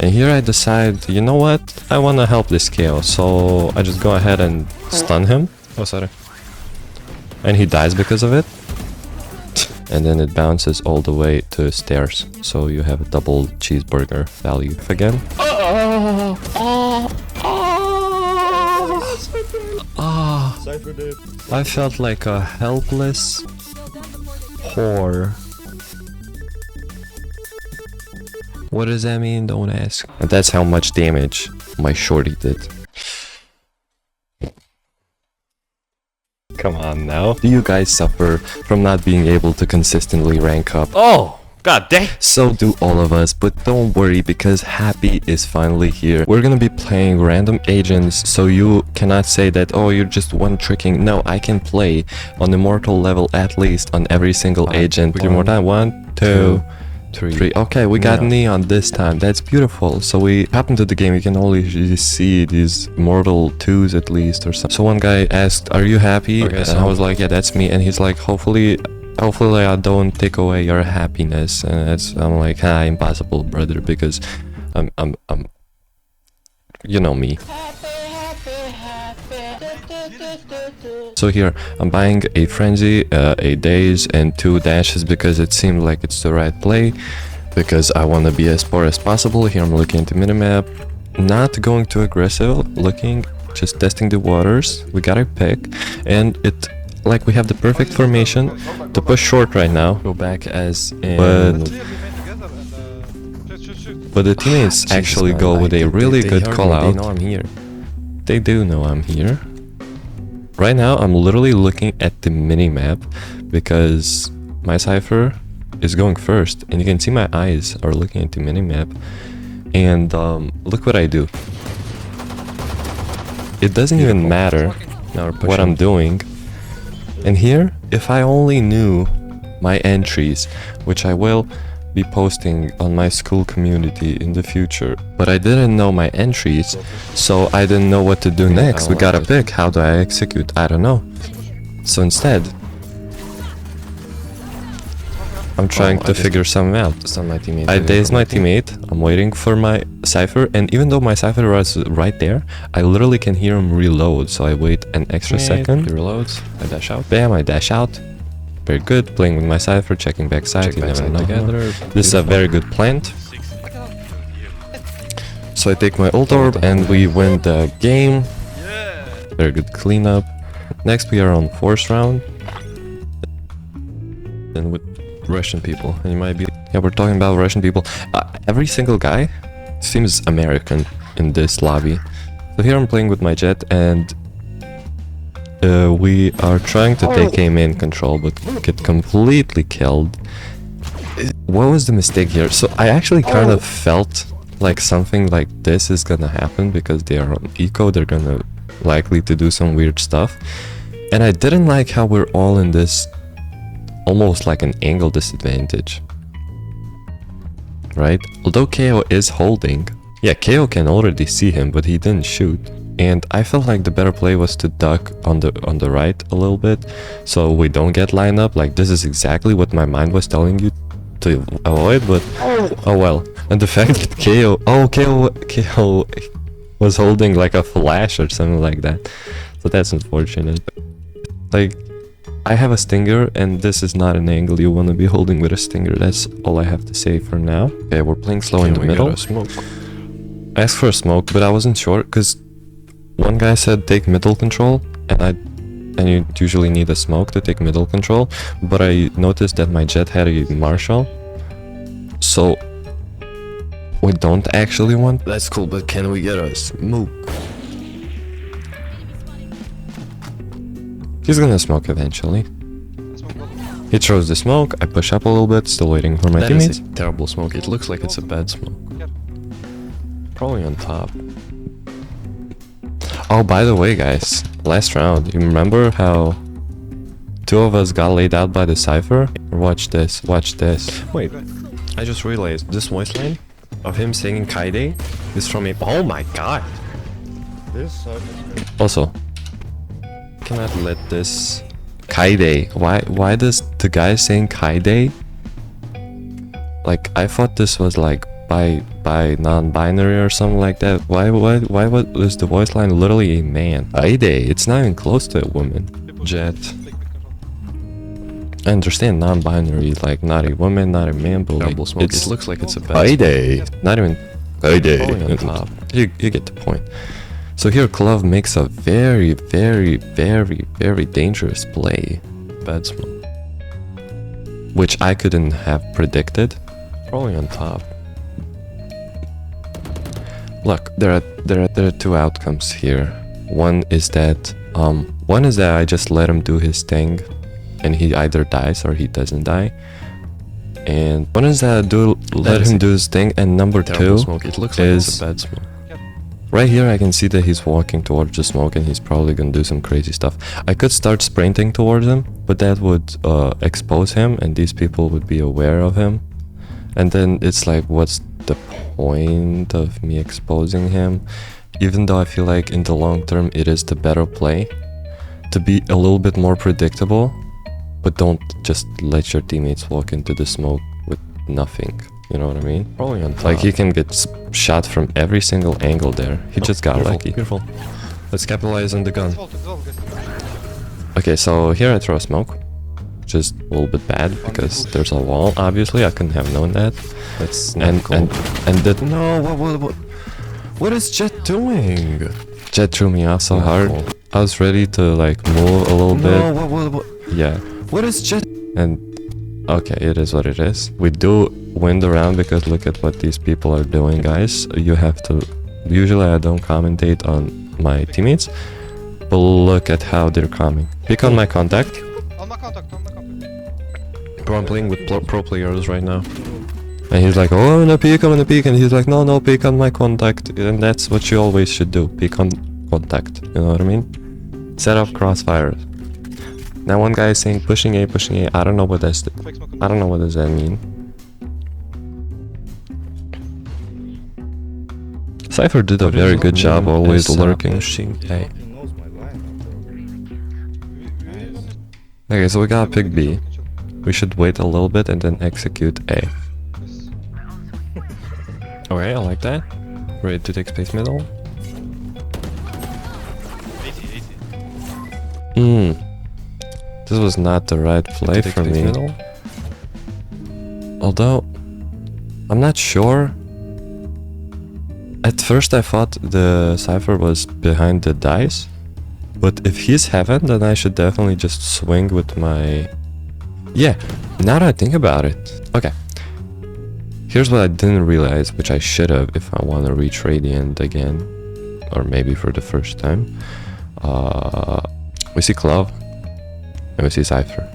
And here I decide, you know what? I wanna help this KO, so I just go ahead and stun him. Oh, sorry. And he dies because of it. And then it bounces all the way to stairs, so you have a double cheeseburger value again. I felt like a helpless whore. What does that mean? Don't ask. And that's how much damage my shorty did. Come on now. Do you guys suffer from not being able to consistently rank up? Oh, god dang. So do all of us, but don't worry because Happy is finally here. We're gonna be playing random agents, so you cannot say that, oh, you're just one tricking. No, I can play on Immortal level at least on every single agent. 3 more time. 1, 2, 3. Okay, we got Neon this time. That's beautiful. So we hop into the game. You can only see these Immortal 2s at least or something. So one guy asked, are you happy? Okay, and I was like, yeah, that's me. And he's like, hopefully I don't take away your happiness. And I'm like, impossible, brother, because I'm you know me. So here I'm buying a frenzy, a daze and 2 dashes because it seemed like it's the right play, because I want to be as poor as possible. Here I'm looking at the minimap, not going too aggressive, looking, just testing the waters. We got a pick and it, like, we have the perfect formation to push short right now. Go back as in, but the teammates actually go with a really good call out. They know I'm here. They do know I'm here. Right now, I'm literally looking at the minimap because my Cypher is going first, and you can see my eyes are looking at the minimap. And look what I do. It doesn't even matter what I'm doing. And here, if I only knew my entries, which I will be posting on my school community in the future, but I didn't know my entries, so I didn't know what to do next. We gotta pick. How do I execute? I don't know. So instead, I'm trying to figure something out. I dazed my teammate. I'm waiting for my Cypher, and even though my Cypher was right there, I literally can hear him reload, so I wait an extra second. He reloads. I dash out. Bam, I dash out. Very good, playing with my Cypher, checking backside, you never know. This is a very good plant. So I take my ult orb and we win the game. Very good cleanup. Next we are on 4th round. And with Russian people, and you might be... Yeah, we're talking about Russian people. Every single guy seems American in this lobby. So here I'm playing with my Jet and we are trying to take aim in control, but get completely killed. What was the mistake here? So I actually kind of felt like something like this is gonna happen because they are on eco. They're gonna likely to do some weird stuff. And I didn't like how we're all in this almost like an angle disadvantage. Right? Although KO is holding. Yeah, KO can already see him, but he didn't shoot. And I felt like the better play was to duck on the right a little bit, so we don't get lined up. Like, this is exactly what my mind was telling you to avoid, but oh well. And the fact that KO was holding like a flash or something like that, so that's unfortunate. Like, I have a stinger, and this is not an angle you want to be holding with a stinger. That's all I have to say for now. Okay, we're playing slow in the middle. I asked for a smoke, but I wasn't sure because one guy said take middle control, and you usually need a smoke to take middle control, but I noticed that my Jet had a Marshall, so we don't actually want... That's cool, but can we get a smoke? He's gonna smoke eventually. He throws the smoke, I push up a little bit, still waiting for my teammates. That is a terrible smoke, it looks like it's a bad smoke. Probably on top. Oh, by the way, guys, last round, you remember how 2 of us got laid out by the Cypher? Watch this, watch this. Wait, I just realized this voice line of him singing Kaide is from a... Oh my god! Also, cannot let this... Kaide. Why does the guy saying Kaide? Like, I thought this was like by non-binary or something like that. Why is the voice line literally a man? Ide, it's not even close to a woman. Jet. I understand non-binary, like not a woman, not a man, but like it looks like it's a bad Ide. Not even Ide. On top. You get the point. So here Clove makes a very dangerous play. Bad smoke. Which I couldn't have predicted. Probably on top. Look, there are two outcomes here. One is that I just let him do his thing and he either dies or he doesn't die. And one is that I let him do his thing, and number two smoke. It looks like it's a bad smoke. Right here I can see that he's walking towards the smoke and he's probably gonna do some crazy stuff. I could start sprinting towards him, but that would expose him and these people would be aware of him. And then it's like, what's the point of me exposing him? Even though I feel like in the long term it is the better play to be a little bit more predictable, but don't just let your teammates walk into the smoke with nothing. You know what I mean? Probably on top. Like he can get shot from every single angle there. He just got lucky. Careful. Let's capitalize on the gun. Okay, so here I throw a smoke. Just a little bit bad because there's a wall. Obviously, I couldn't have known that. That's and that. No, what is Jet doing? Jet threw me off so hard. I was ready to like move a little bit. Yeah. What is Jet? And okay, it is what it is. We do win the round because look at what these people are doing, guys. You have to. Usually, I don't commentate on my teammates, but look at how they're coming. Pick on my contact. Bro, I'm playing with pro players right now. And he's like, oh, I'm gonna peek, and he's like, no, peek on my contact. And that's what you always should do, peek on contact, you know what I mean? Set up crossfires. Now one guy is saying pushing A, I don't know what that's, I don't know what does that mean. Cypher did a very good job always lurking. A. Okay, so we gotta pick B. We should wait a little bit and then execute A. Okay, I like that. Ready to take space middle? This was not the right play for me. Middle? Although, I'm not sure. At first I thought the Cypher was behind the dice. But if he's heaven, then I should definitely just swing with my... Yeah, now that I think about it. Okay. Here's what I didn't realize, which I should have if I want to reach Radiant again. Or maybe for the first time. We see Clove. And we see Cypher.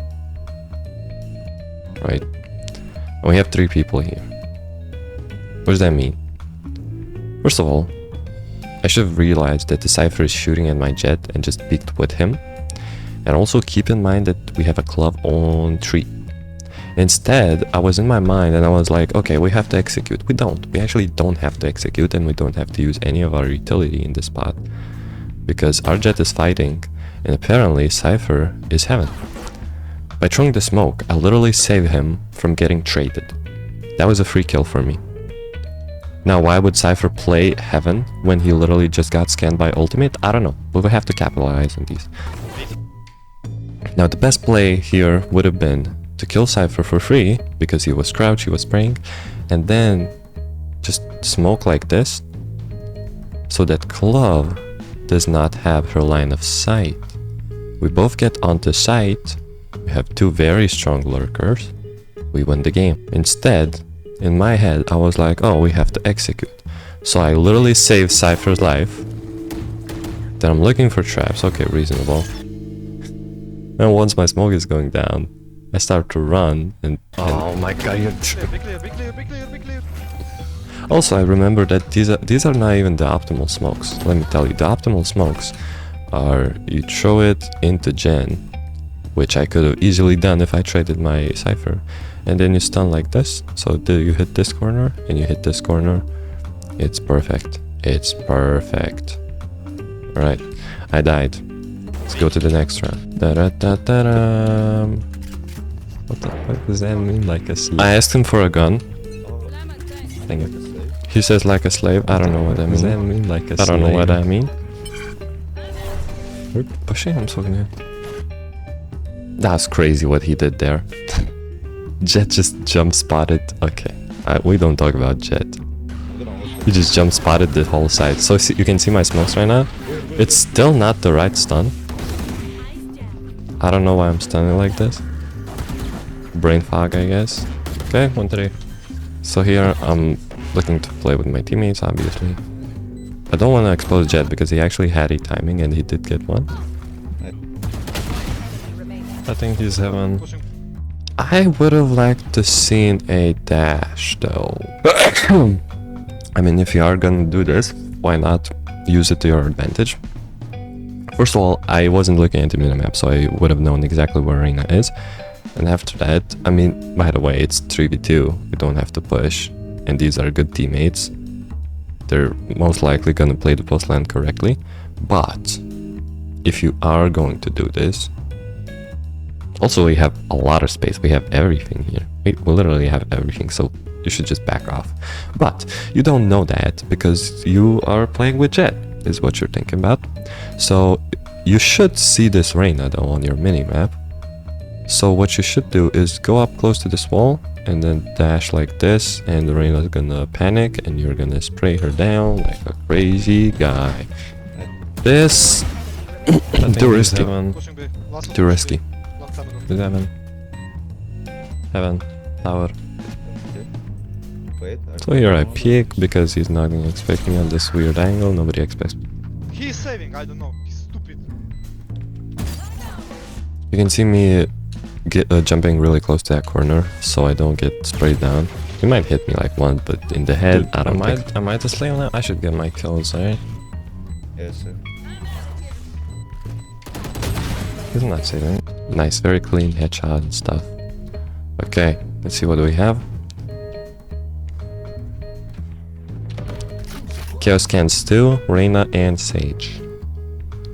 Right? And we have 3 people here. What does that mean? First of all, I should have realized that the Cypher is shooting at my Jet and just peeked with him. And also keep in mind that we have a Clove on 3. Instead, I was in my mind and I was like, okay, we have to execute. We don't. We actually don't have to execute and we don't have to use any of our utility in this spot. Because our Jet is fighting and apparently Cypher is heaven. By throwing the smoke, I literally saved him from getting traded. That was a free kill for me. Now, why would Cypher play heaven when he literally just got scanned by ultimate? I don't know. We will have to capitalize on these. Now, the best play here would have been to kill Cypher for free because he was crouched, he was spraying, and then just smoke like this so that Clove does not have her line of sight. We both get onto sight. We have 2 very strong lurkers. We win the game. Instead, in my head, I was like, oh, we have to execute. So I literally saved Cypher's life. Then I'm looking for traps. Okay, reasonable. And once my smoke is going down, I start to run and oh my god, you're big clear. Also, I remember that these are not even the optimal smokes. Let me tell you, the optimal smokes are you throw it into Gen, which I could have easily done if I traded my Cypher, and then you stun like this. So you hit this corner and you hit this corner. It's perfect. It's perfect. Alright, I died. Let's go to the next round. What the fuck does that mean? Like a sleep? I asked him for a gun. Dang it. He says like a slave. I don't know what that means. Does that mean like a I don't know what slave? I mean. Pushing, I'm talking here. That's crazy what he did there. Jet just jump spotted. Okay, we don't talk about Jet. He just jump spotted the whole side. So you can see my smokes right now. It's still not the right stun. I don't know why I'm stunning like this. Brain fog, I guess. Okay, 1-3. So here I'm looking to play with my teammates, obviously. I don't want to expose Jet because he actually had a timing and he did get one. I think he's heaven. I would have liked to seen a dash though. I mean, if you are gonna do this, why not use it to your advantage? First of all, I wasn't looking at the minimap, so I would have known exactly where Reina is. And after that, I mean, by the way, it's 3v2. You don't have to push. And these are good teammates. They're most likely gonna play the post lane correctly. But if you are going to do this, also we have a lot of space. We have everything here. We literally have everything, so you should just back off. But you don't know that because you are playing with Jet, is what you're thinking about. So you should see this Reina though on your minimap. So what you should do is go up close to this wall and then dash like this, and the Reina's gonna panic and you're gonna spray her down like a crazy guy. This too risky. Too risky. He's heaven. Heaven. Tower. So here I peek because he's not expecting on this weird angle. Nobody expects. He's saving, I don't know. He's stupid. You can see me jumping really close to that corner so I don't get sprayed down. He might hit me like once, but in the head, I don't think. Am I the slave now? I should get my kills, right? Yes, sir. He's not saving. Nice, very clean headshot and stuff. Okay, let's see what we have. Chaos scans 2, Reina and Sage.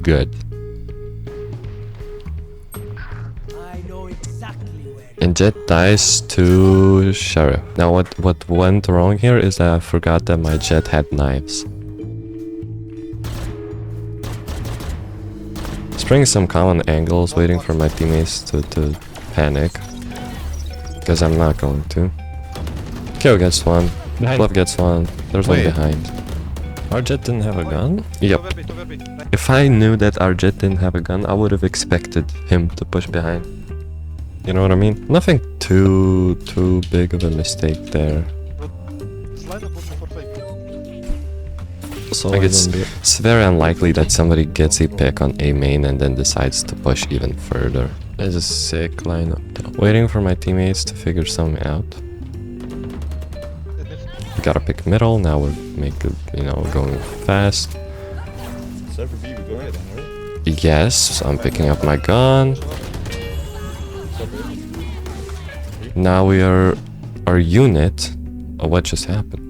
Good. And Jet dies to Sheriff. Now what went wrong here is that I forgot that my Jet had knives. Spraying some common angles, waiting for my teammates to panic. Because I'm not going to. KO gets one. Fluff gets one. There's one behind. Our Jet didn't have a gun? Yep. If I knew that our Jet didn't have a gun, I would have expected him to push behind. You know what I mean? Nothing too big of a mistake there. So like it's very unlikely that somebody gets a pick on A main and then decides to push even further. It's a sick lineup though. Waiting for my teammates to figure something out. We gotta pick middle, now we're going fast. Server B, we go ahead, right? Yes, I'm picking up my gun. Now we are our unit. Oh, what just happened?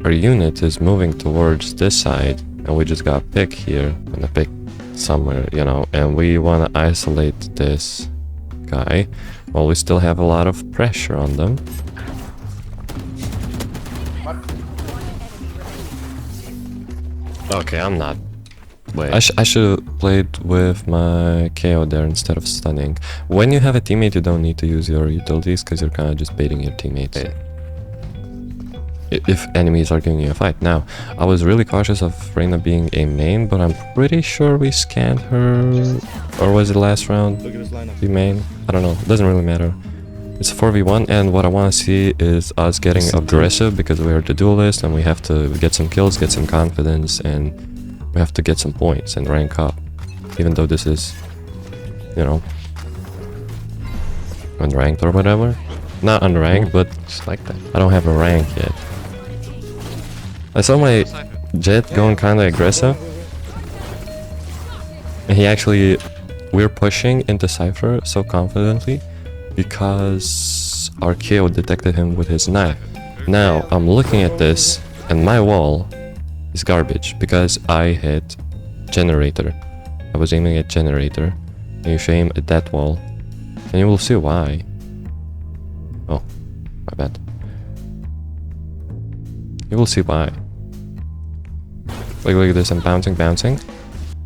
Our unit is moving towards this side, and we just got a pick here and a pick somewhere, and we want to isolate this guy while we still have a lot of pressure on them. Okay, I'm not. Wait. I should have played with my KO there instead of stunning. When you have a teammate, you don't need to use your utilities because you're kind of just baiting your teammates. If enemies are giving you a fight. Now, I was really cautious of Reina being a main, but I'm pretty sure we scanned her. Or was it last round? Look at this lineup. The main? I don't know. It doesn't really matter. It's a 4v1, and what I want to see is us getting aggressive because we are the duelist and we have to get some kills, get some confidence, and we have to get some points and rank up. Even though this is, unranked or whatever. Not unranked, but just like that. I don't have a rank yet. I saw my Jet going kinda aggressive. And we're pushing into Cypher so confidently because our KO detected him with his knife. Now, I'm looking at this and my wall is garbage because I hit generator. I was aiming at generator and you should aim at that wall and you will see why. Oh, my bad. You will see why. Like, look at this, I'm bouncing, bouncing.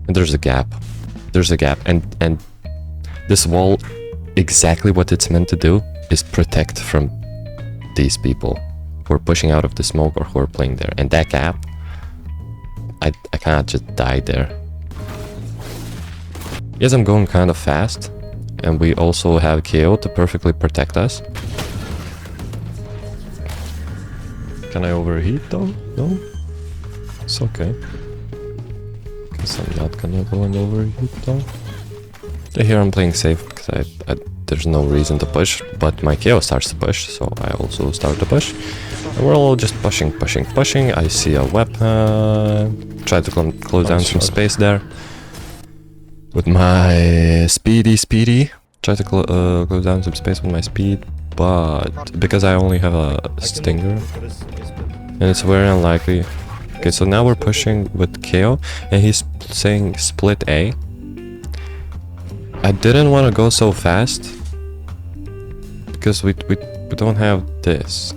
And there's a gap. There's a gap. And this wall, exactly what it's meant to do is protect from these people who are pushing out of the smoke or who are playing there. And that gap, I cannot just die there. Yes, I'm going kind of fast. And we also have KO to perfectly protect us. Can I overheat though? No? It's okay. Guess I'm not gonna go and overheat though. Here I'm playing safe because there's no reason to push, but my KO starts to push, so I also start to push. And we're all just pushing, pushing, pushing. I see a weapon. Try to close down some space there. With my speedy. Try to close down some space with my speed, but because I only have a stinger, and it's very unlikely. Okay, so now we're pushing with KO, and he's saying split A. I didn't want to go so fast because we don't have this,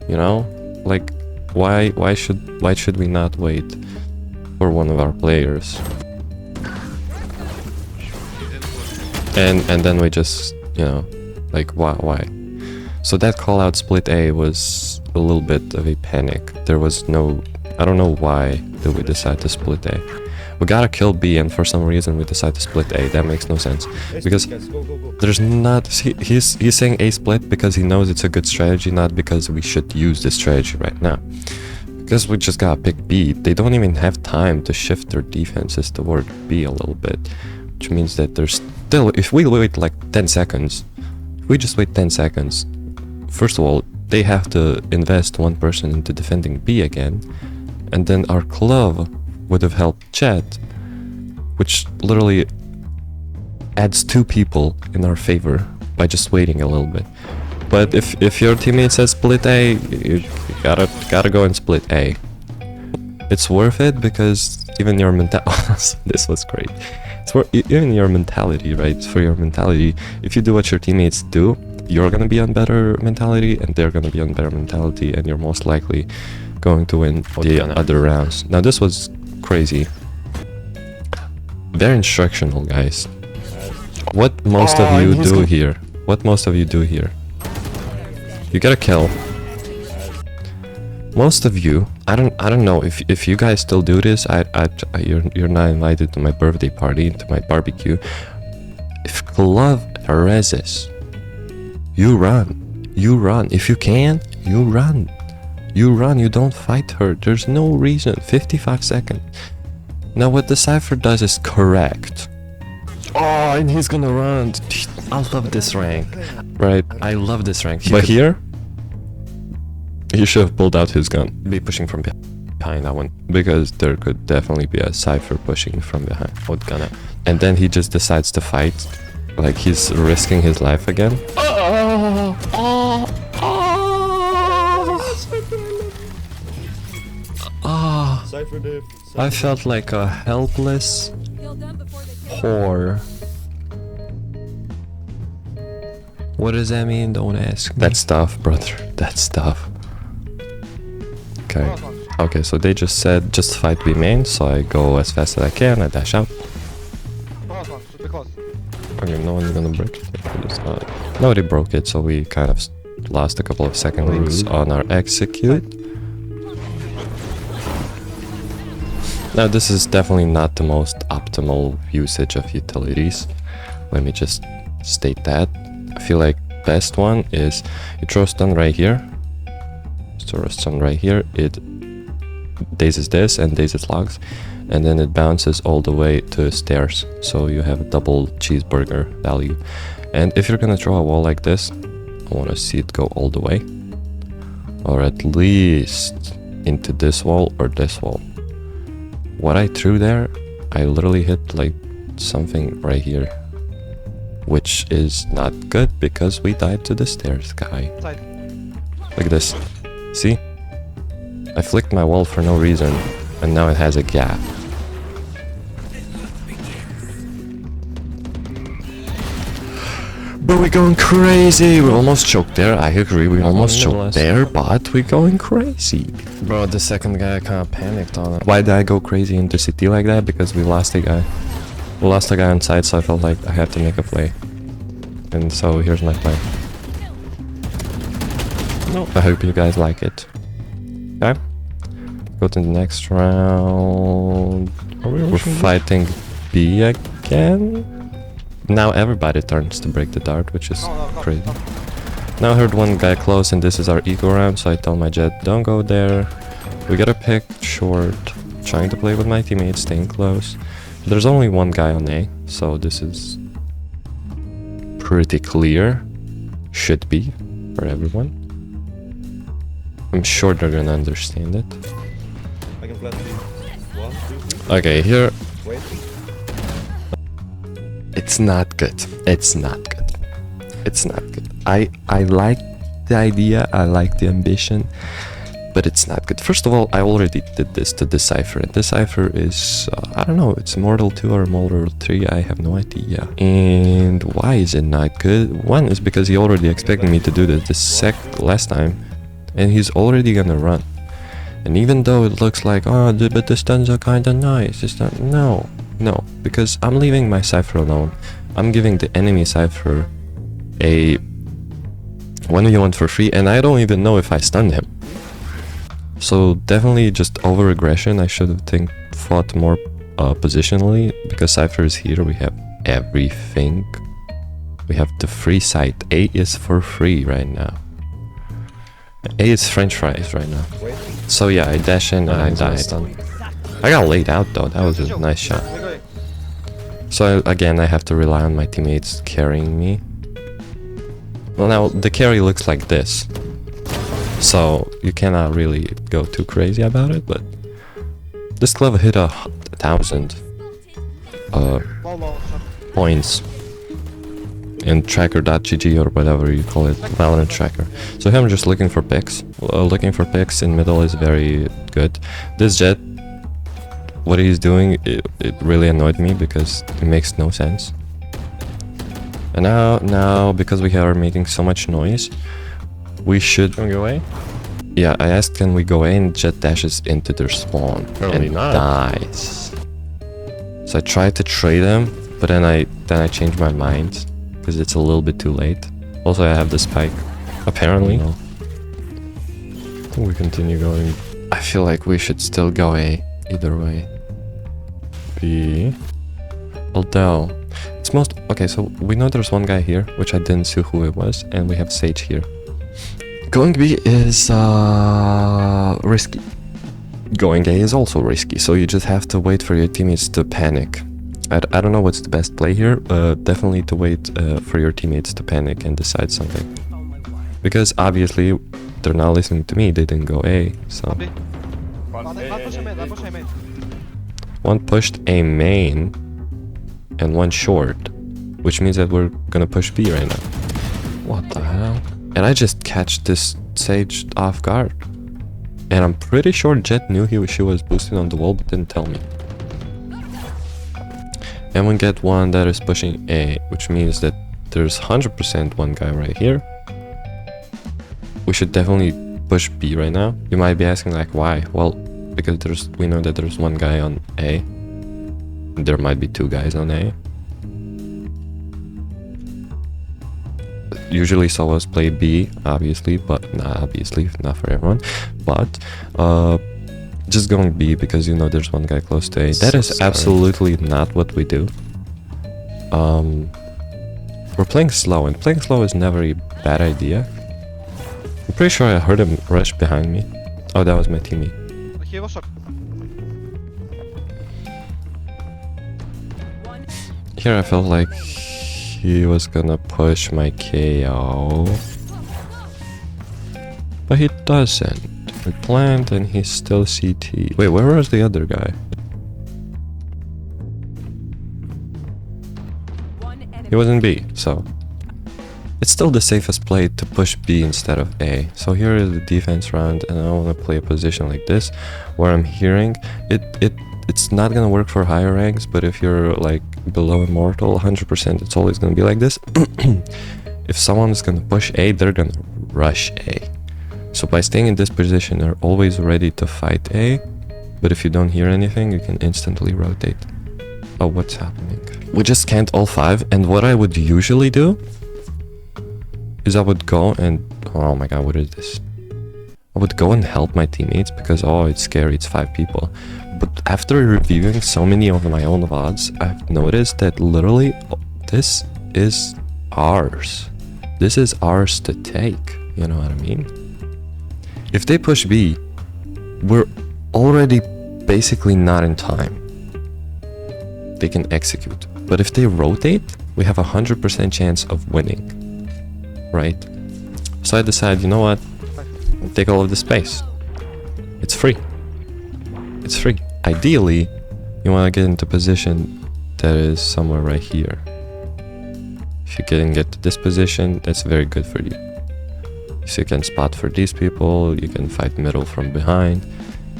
you know, like why should we not wait for one of our players? And then we just, you know, like why? So that call out split A was a little bit of a panic. There was no, I don't know why did we decide to split A. We gotta kill B, and for some reason we decide to split A. That makes no sense because there's not. He's saying A split because he knows it's a good strategy, not because we should use this strategy right now. Because we just gotta pick B. They don't even have time to shift their defenses toward B a little bit, which means that there's still. If we wait like 10 seconds, if we just wait 10 seconds, first of all, they have to invest one person into defending B again, and then our glove would have helped Chet, which literally adds 2 people in our favor by just waiting a little bit. But if your teammate says split A, you gotta go and split A. It's worth it because even your this was great. It's for even your mentality, right? It's for your mentality. If you do what your teammates do, you're gonna be on better mentality, and they're gonna be on better mentality, and you're most likely going to win the other rounds. Now this was crazy. Very instructional, guys. What most of you do here? What most of you do here? You gotta kill. Most of you, I don't know if you guys still do this. You're not invited to my birthday party, to my barbecue. If glove reses, you run. You run. If you can, you run. You run, you don't fight her. There's no reason. 55 seconds. Now what the Cypher does is correct. Oh, and he's gonna run. I love this rank. Right, I love this rank. But here, he should have pulled out his gun. Be pushing from behind that one. Because there could definitely be a Cypher pushing from behind. And then he just decides to fight. Like he's risking his life again. I felt like a helpless whore. What does that mean? Don't ask me. That's tough, brother. That's tough. Okay. Okay, so they just said just fight B main, so I go as fast as I can, I dash out. Okay, no one's gonna break it. Nobody broke it, so we kind of lost a couple of seconds on our execute. Now this is definitely not the most optimal usage of utilities. Let me just state that. I feel like best one is you throw a stun right here. Throw a stun right here. It dazes this and dazes logs, and then it bounces all the way to stairs. So you have a double cheeseburger value. And if you're gonna throw a wall like this, I want to see it go all the way, or at least into this wall or this wall. What I threw there, I literally hit like something right here, which is not good because we died to the stairs, guy. Look at this. See? I flicked my wall for no reason, and now it has a gap. But we're going crazy. We almost choked there. I agree. We almost choked there, but we're going crazy. Bro, the second guy kind of panicked on it. Why did I go crazy into CT like that? Because we lost a guy. We lost a guy on side, so I felt like I had to make a play. And so here's my play. No, I hope you guys like it. Okay. Go to the next round. We're fighting B again. Now everybody turns to break the dart, which is crazy. Now I heard one guy close, and this is our eco round, so I tell my jet, don't go there. We gotta pick short, trying to play with my teammates, staying close. There's only one guy on A, so this is pretty clear. Should be, for everyone. I'm sure they're gonna understand it. I can plant you. 1, 2, 3. Okay, here... Wait. It's not good. It's not good. It's not good. I like the idea, I like the ambition, but it's not good. First of all, I already did this to Decipher, and Decipher is, I don't know, it's Immortal 2 or Immortal 3, I have no idea. And why is it not good? One is because he already expected me to do this last time, and he's already gonna run. And even though it looks like, oh, but the stuns are kinda nice, it's not, no, because I'm leaving my Cypher alone. I'm giving the enemy Cypher a 1v1 for free, and I don't even know if I stunned him. So definitely just over aggression. I should have fought more positionally, because Cypher is here. We have everything. We have the free site. A is for free right now. A is French fries right now. So yeah, I dash in and I died. I got laid out though. That was a nice shot. So again, I have to rely on my teammates carrying me. Well, now the carry looks like this, so you cannot really go too crazy about it. But this club hit 1,000 points in tracker.gg or whatever you call it, Valorant tracker. So here I'm just looking for picks. Looking for picks in middle is very good. This jet, what he's doing, it really annoyed me because it makes no sense. And now because we are making so much noise, we should... Can we go away? Yeah, I asked can we go away, and jet dashes into their spawn and dies. So I tried to trade him, but then I changed my mind because it's a little bit too late. Also, I have the spike, apparently. No. We continue going. I feel like we should still go A, either way. B. Although, it's most... Okay, so we know there's one guy here, which I didn't see who it was, and we have Sage here. Going B is risky. Going A is also risky, so you just have to wait for your teammates to panic. I don't know what's the best play here, definitely to wait for your teammates to panic and decide something. Because obviously, they're not listening to me, they didn't go A, so... One pushed A main, and one short, which means that we're gonna push B right now. What the hell? And I just catch this Sage off guard. And I'm pretty sure Jet knew she was boosted on the wall, but didn't tell me. And we get one that is pushing A, which means that there's 100% one guy right here. We should definitely push B right now. You might be asking like why? Well, because we know that there's one guy on A. There might be two guys on A. Usually solos play B, obviously, but not obviously, not for everyone. But just going B because you know there's one guy close to A. That is absolutely not what we do. We're playing slow, and playing slow is never a bad idea. I'm pretty sure I heard him rush behind me. Oh, that was my teammate. Here I felt like he was gonna push my KO, but he doesn't. We plant and he's still CT. Wait, where was the other guy? He was in B, so it's still the safest play to push B instead of A. So here is the defense round, and I want to play a position like this, where I'm hearing it it's not gonna work for higher ranks, but if you're like below Immortal, 100% it's always gonna be like this. If someone's gonna push A, they're gonna rush A. So by staying in this position, they're always ready to fight A. But if you don't hear anything, you can instantly rotate. Oh, what's happening? We just scanned all 5, and what I would usually do is I would go and... oh my god, what is this? I would go and help my teammates because, oh, it's scary, it's 5 people. But after reviewing so many of my own VODs, I've noticed that literally this is ours. This is ours to take, you know what I mean? If they push B, we're already basically not in time. They can execute. But if they rotate, we have a 100% chance of winning. Right? So I decide, you know what? I'll take all of the space. It's free. It's free. Ideally, you want to get into position that is somewhere right here. If you can get to this position, that's very good for you. So you can spot for these people, you can fight middle from behind.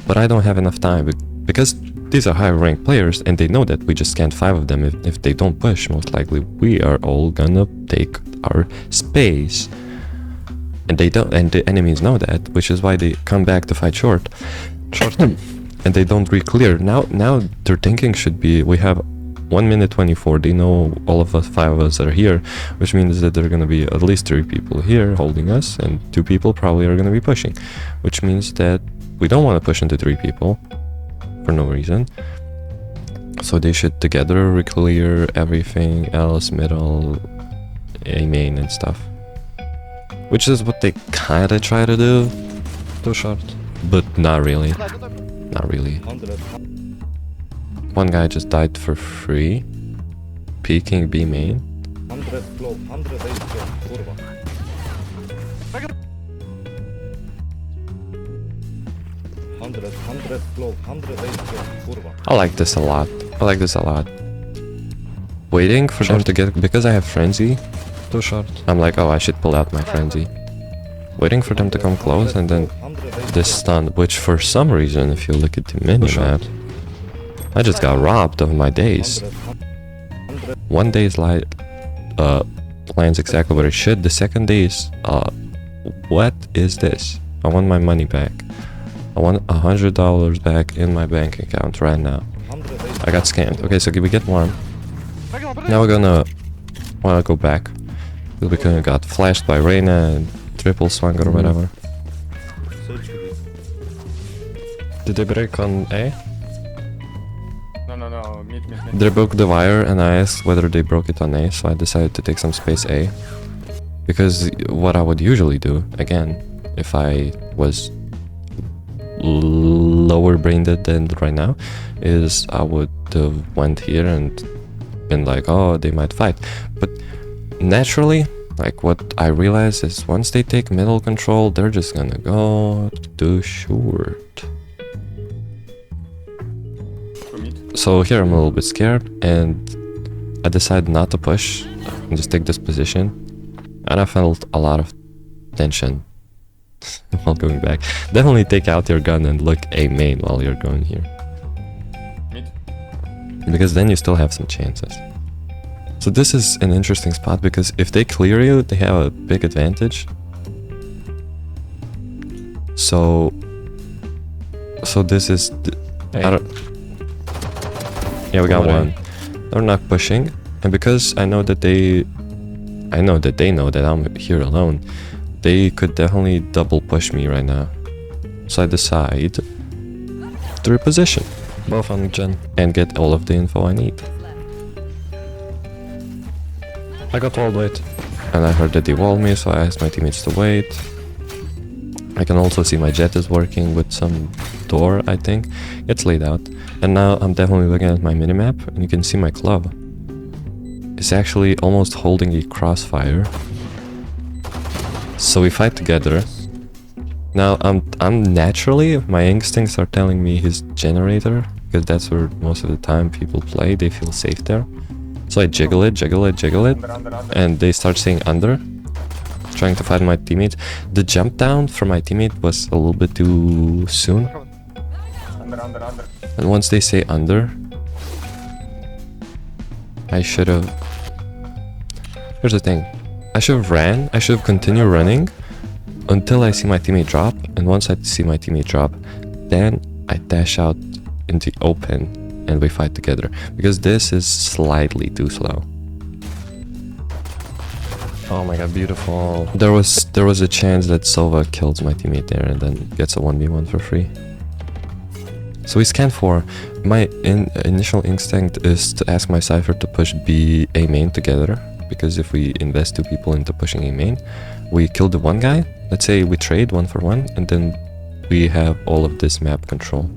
But I don't have enough time because these are higher ranked players and they know that we just scanned 5 of them. If they don't push, most likely we are all gonna take our space. And they don't, and the enemies know that, which is why they come back to fight short. And they don't re-clear. Now their thinking should be, we have 1 minute 24, they know all of us, 5 of us are here, which means that there are gonna be at least 3 people here holding us, and 2 people probably are gonna be pushing. Which means that we don't want to push into 3 people, for no reason. So they should together re-clear everything else, middle, A main and stuff. Which is what they kinda try to do. Too short. But not really. Not really. 100. One guy just died for free. Peeking B main. 100 globe, 100 ace globe, kurwa. 100 globe, 100 ace globe, kurwa. I like this a lot. I like this a lot. Waiting for them to get... because I have frenzy. Too short. I'm like, oh, I should pull out my frenzy. Waiting for them to come close and then this stun, which for some reason, if you look at the minimap, I just got robbed of my days. 1 day's light lands exactly what it should. The second day is what is this? I want my money back. I want $100 back in my bank account right now. I got scammed. Okay, so we get 1. Now we're gonna wanna go back. We kinda got flashed by Reyna and triple swung or whatever. Did they break on A? No, mid. They broke the wire and I asked whether they broke it on A, so I decided to take some space A. Because what I would usually do, again, if I was lower brained than right now, is I would have went here and been like, oh, they might fight. But naturally, like what I realized is once they take middle control, they're just gonna go to short. So here I'm a little bit scared and I decided not to push and just take this position. And I felt a lot of tension while going back. Definitely take out your gun and look A main while you're going here. Mid. Because then you still have some chances. So this is an interesting spot because if they clear you, they have a big advantage. So this is... yeah, we got 1. They're not pushing. And because I know that they know that I'm here alone, they could definitely double push me right now. So I decide to reposition both on Gen and get all of the info I need. I got walled wait. And I heard that they walled me, so I asked my teammates to wait. I can also see my jet is working with some door, I think. It's laid out. And now I'm definitely looking at my minimap and you can see my club. It's actually almost holding a crossfire. So we fight together. Now I'm naturally, my instincts are telling me his generator, because that's where most of the time people play, they feel safe there. So I jiggle it, and they start saying under, trying to find my teammates. The jump down from my teammate was a little bit too soon. And once they say under, I should have... Here's the thing. I should have ran. I should have continued running until I see my teammate drop. And once I see my teammate drop, then I dash out in the open and we fight together. Because this is slightly too slow. Oh my god, beautiful. There was a chance that Sova kills my teammate there and then gets a 1v1 for free. So we scan 4. My initial instinct is to ask my Cypher to push B A main together. Because if we invest 2 people into pushing A main, we kill the one guy. Let's say we trade 1 for 1 and then we have all of this map control.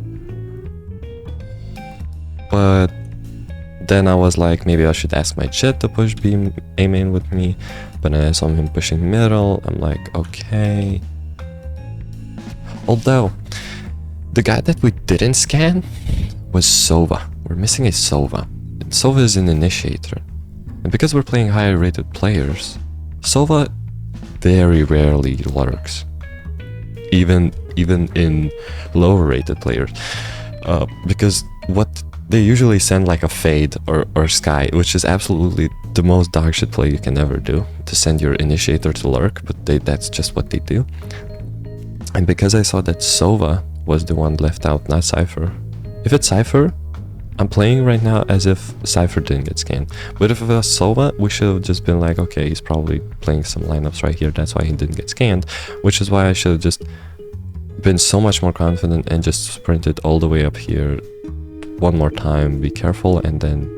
But then I was like, maybe I should ask my Jet to push B A main with me. But then I saw him pushing middle. I'm like, okay. Although, the guy that we didn't scan was Sova. We're missing a Sova. And Sova is an initiator. And because we're playing higher rated players, Sova very rarely lurks. Even in lower rated players. Because what they usually send like a Fade or Sky, which is absolutely the most dog shit play you can ever do, to send your initiator to lurk, but that's just what they do. And because I saw that Sova was the one left out, not Cypher. If it's Cypher, I'm playing right now as if Cypher didn't get scanned. But if it was Sova, we should have just been like, okay, he's probably playing some lineups right here, that's why he didn't get scanned. Which is why I should have just been so much more confident and just sprinted all the way up here one more time, be careful, and then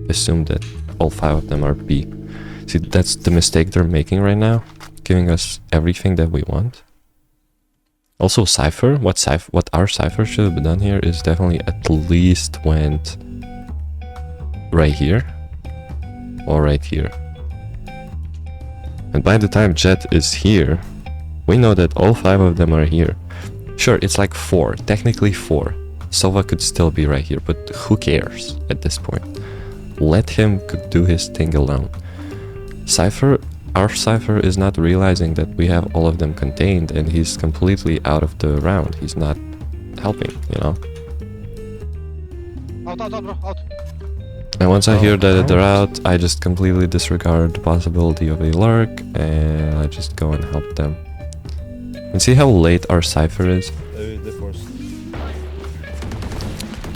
assume that all 5 of them are B. See, that's the mistake they're making right now, giving us everything that we want. Also, Cypher, what our Cypher should have done here is definitely at least went right here or right here. And by the time Jet is here, we know that all 5 of them are here. Sure, it's like 4, technically 4. Sova could still be right here, but who cares at this point? Let him do his thing alone. Cypher, our Cypher is not realizing that we have all of them contained and he's completely out of the round. He's not helping, you know? Out, bro, out. And once I hear that they're out, I just completely disregard the possibility of a lurk and I just go and help them. And see how late our Cypher is? They forced.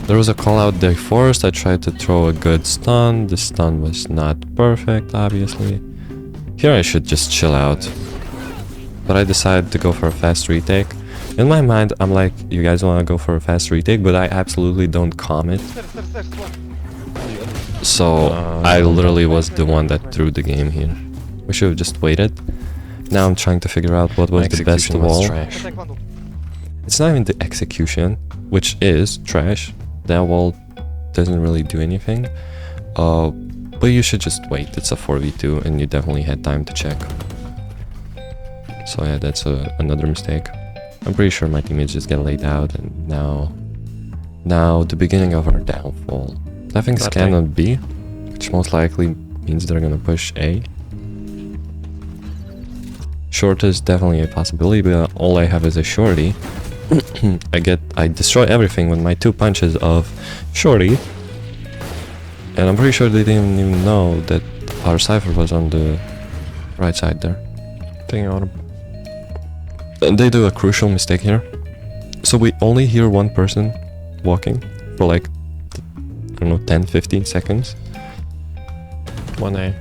There was a call out they forced. I tried to throw a good stun. The stun was not perfect, obviously. Here I should just chill out. But I decided to go for a fast retake. In my mind, I'm like, you guys want to go for a fast retake, but I absolutely don't comment. So I literally was the one that threw the game here. We should have just waited. Now I'm trying to figure out what was the best wall. It's not even the execution, which is trash. That wall doesn't really do anything. But you should just wait. It's a 4v2 and you definitely had time to check. So yeah, that's another mistake. I'm pretty sure my teammates just get laid out and now the beginning of our downfall. I think scan on B, which most likely means they're gonna push A. Short is definitely a possibility, but all I have is a shorty. I destroy everything with my 2 punches of shorty. And I'm pretty sure they didn't even know that our Cypher was on the right side there. And they do a crucial mistake here. So we only hear one person walking for like, I don't know, 10-15 seconds. 1A.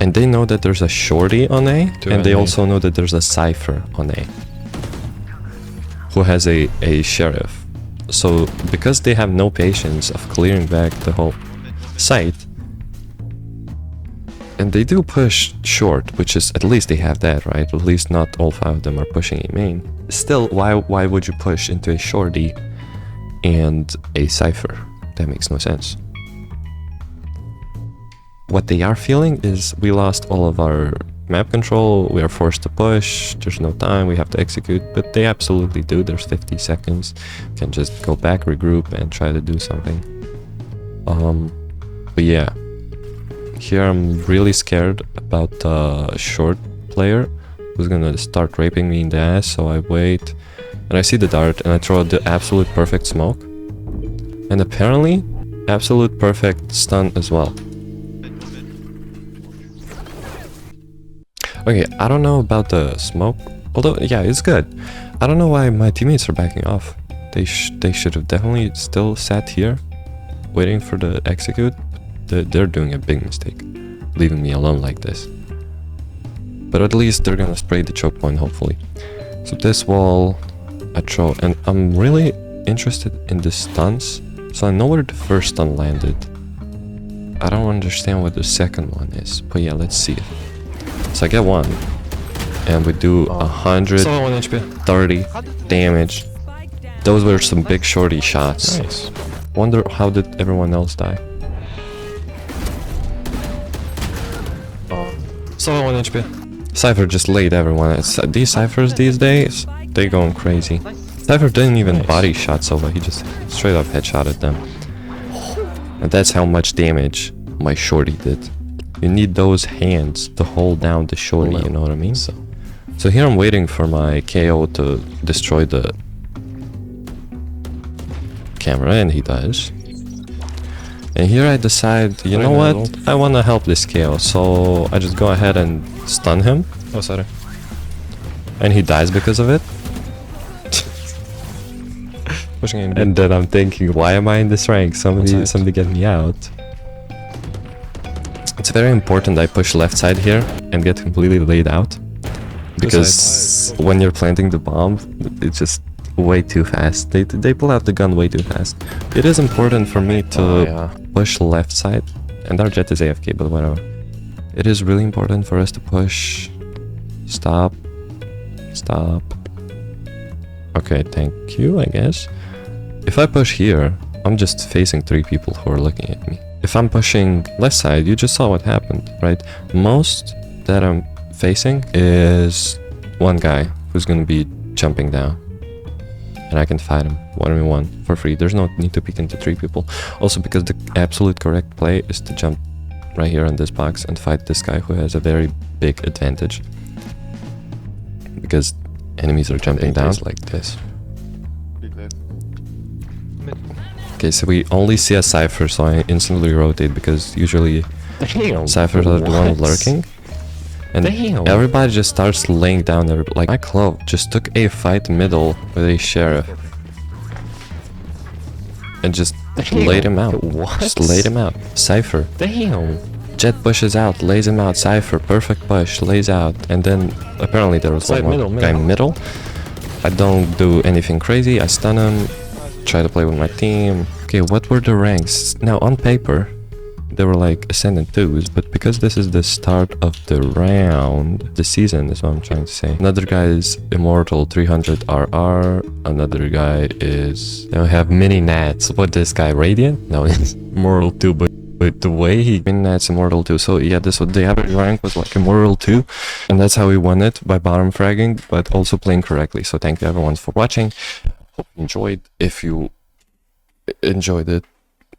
And they know that there's a shorty on A, and they also know that there's a Cypher on A who has a sheriff. So because they have no patience of clearing back the whole site, and they do push short, which is, at least they have that, right? At least not all 5 of them are pushing a main. Still, why would you push into a shorty and a Cypher? That makes no sense. What they are feeling is we lost all of our map control, we are forced to push, there's no time, we have to execute, but they absolutely do. There's 50 seconds, you can just go back, regroup, and try to do something. But yeah, here I'm really scared about the short player who's gonna start raping me in the ass, so I wait. And I see the dart, and I throw the absolute perfect smoke. And apparently, absolute perfect stun as well. Okay, I don't know about the smoke. Although, yeah, it's good. I don't know why my teammates are backing off. They should have definitely still sat here, waiting for the execute. They're doing a big mistake, leaving me alone like this. But at least they're gonna spray the choke point, hopefully. So this wall, I throw, and I'm really interested in the stuns. So I know where the first stun landed. I don't understand what the second one is, but yeah, let's see it. So I get one, and we do 130 damage. Those were some big shorty shots. Nice. Wonder how did everyone else die? Still 1 HP. Cypher just laid everyone. These Cyphers these days, they going crazy. Cypher didn't even body shot Sova, he just straight up headshotted them. And that's how much damage my shorty did. You need those hands to hold down the shorty, you know what I mean? So here I'm waiting for my KO to destroy the camera, and he does. And here I decide, you know what? I want to help this KO, so I just go ahead and stun him. Oh, sorry. And he dies because of it. Pushing in. And then I'm thinking, why am I in this rank? Somebody get me out. It's very important I push left side here and get completely laid out. Because when you're planting the bomb, it's just way too fast. They pull out the gun way too fast. It is important for me to push left side. And our jet is AFK, but whatever. It is really important for us to push. Stop. Stop. Okay, thank you, I guess. If I push here, I'm just facing 3 people who are looking at me. If I'm pushing left side, you just saw what happened, right? Most that I'm facing is one guy who's gonna be jumping down. And I can fight him 1v1 for free. There's no need to peek into 3 people. Also because the absolute correct play is to jump right here on this box and fight this guy who has a very big advantage. Because enemies are jumping down like this. Okay, so we only see a Cypher, so I instantly rotate because usually Cyphers are the one lurking. And everybody just starts laying down there. Like my Clove just took a fight middle with a Sheriff. And just laid him out. Just laid him out. Cypher. Jet pushes out, lays him out. Cypher, perfect push, lays out. And then apparently there was like one guy middle. I don't do anything crazy, I stun him. Try to play with my team. Okay, what were the ranks? Now on paper, they were like Ascendant 2s, but because this is the start of the round, the season is what I'm trying to say. Another guy is Immortal 300 RR, another guy is... Now we have Mini Nats. What, this guy, Radiant? No, it's Immortal 2, but the way he... Mini Nats Immortal 2, so yeah, this was the average rank was like Immortal 2, and that's how we won it, by bottom fragging, but also playing correctly. So thank you everyone for watching. Hope you enjoyed. If you enjoyed it,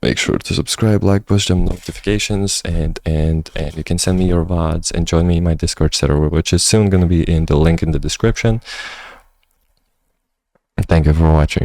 make sure to subscribe, like, push them notifications, and you can send me your VODs and join me in my Discord server, which is soon going to be in the link in the description. Thank you for watching.